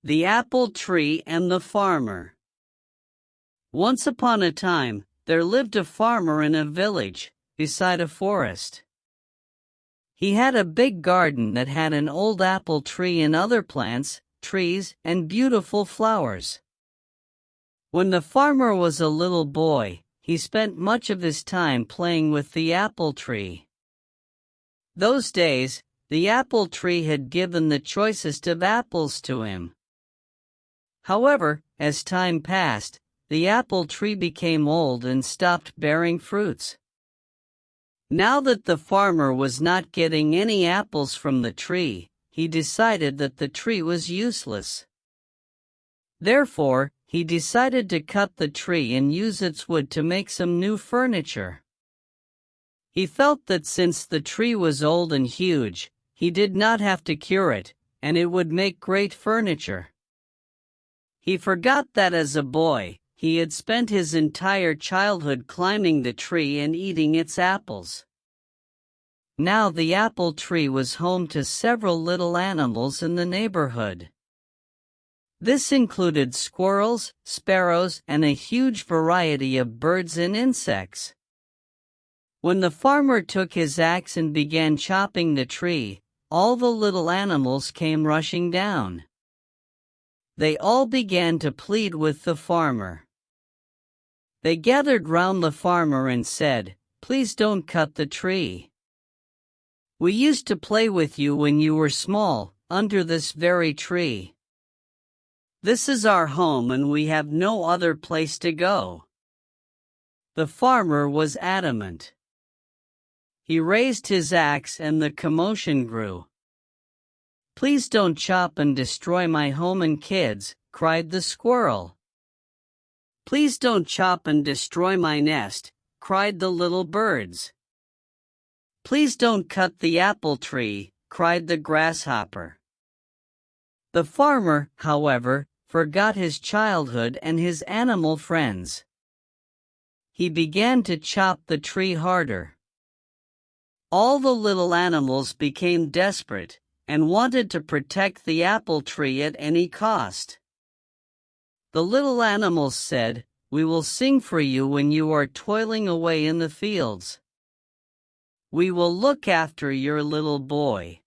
The Apple Tree and the Farmer. Once upon a time, there lived a farmer in a village, beside a forest. He had a big garden that had an old apple tree and other plants, trees, and beautiful flowers. When the farmer was a little boy, he spent much of his time playing with the apple tree. Those days, the apple tree had given the choicest of apples to him. However, as time passed, the apple tree became old and stopped bearing fruits. Now that the farmer was not getting any apples from the tree, he decided that the tree was useless. Therefore, he decided to cut the tree and use its wood to make some new furniture. He felt that since the tree was old and huge, he did not have to cure it, and it would make great furniture. He forgot that as a boy, he had spent his entire childhood climbing the tree and eating its apples. Now the apple tree was home to several little animals in the neighborhood. This included squirrels, sparrows, and a huge variety of birds and insects. When the farmer took his axe and began chopping the tree, all the little animals came rushing down. They all began to plead with the farmer. They gathered round the farmer and said, "Please don't cut the tree. We used to play with you when you were small, under this very tree. This is our home and we have no other place to go." The farmer was adamant. He raised his axe and the commotion grew. "Please don't chop and destroy my home and kids," cried the squirrel. "Please don't chop and destroy my nest," cried the little birds. "Please don't cut the apple tree," cried the grasshopper. The farmer, however, forgot his childhood and his animal friends. He began to chop the tree harder. All the little animals became desperate and wanted to protect the apple tree at any cost. The little animals said, "We will sing for you when you are toiling away in the fields. We will look after your little boy.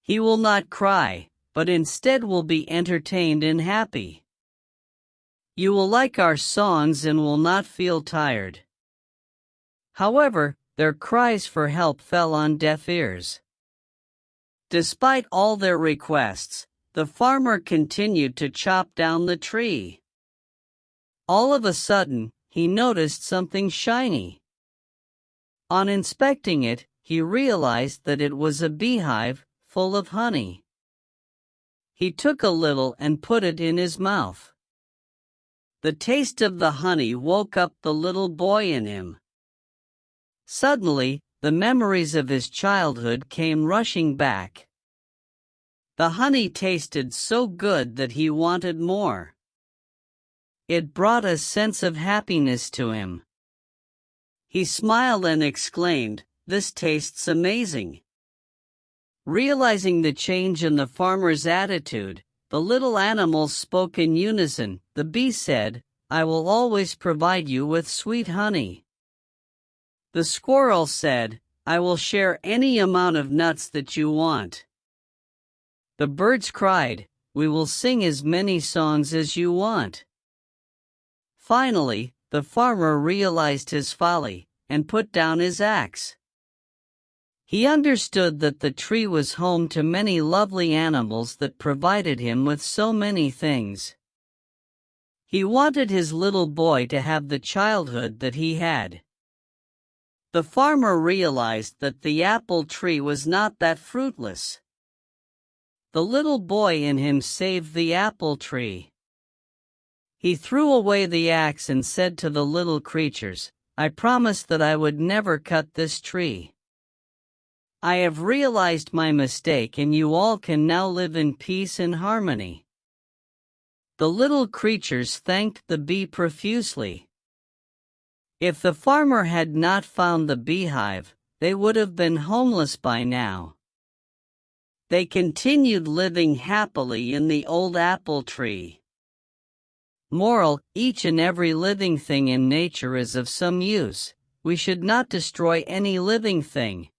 He will not cry, but instead will be entertained and happy. You will like our songs and will not feel tired." However, their cries for help fell on deaf ears. Despite all their requests, the farmer continued to chop down the tree. All of a sudden, he noticed something shiny. On inspecting it, he realized that it was a beehive full of honey. He took a little and put it in his mouth. The taste of the honey woke up the little boy in him. Suddenly, the memories of his childhood came rushing back. The honey tasted so good that he wanted more. It brought a sense of happiness to him. He smiled and exclaimed, "This tastes amazing." Realizing the change in the farmer's attitude, the little animals spoke in unison. The bee said, "I will always provide you with sweet honey." The squirrel said, "I will share any amount of nuts that you want." The birds cried, "We will sing as many songs as you want." Finally, the farmer realized his folly and put down his axe. He understood that the tree was home to many lovely animals that provided him with so many things. He wanted his little boy to have the childhood that he had. The farmer realized that the apple tree was not that fruitless. The little boy in him saved the apple tree. He threw away the axe and said to the little creatures, "I promised that I would never cut this tree. I have realized my mistake and you all can now live in peace and harmony." The little creatures thanked the bee profusely. If the farmer had not found the beehive, they would have been homeless by now. They continued living happily in the old apple tree. Moral: each and every living thing in nature is of some use. We should not destroy any living thing.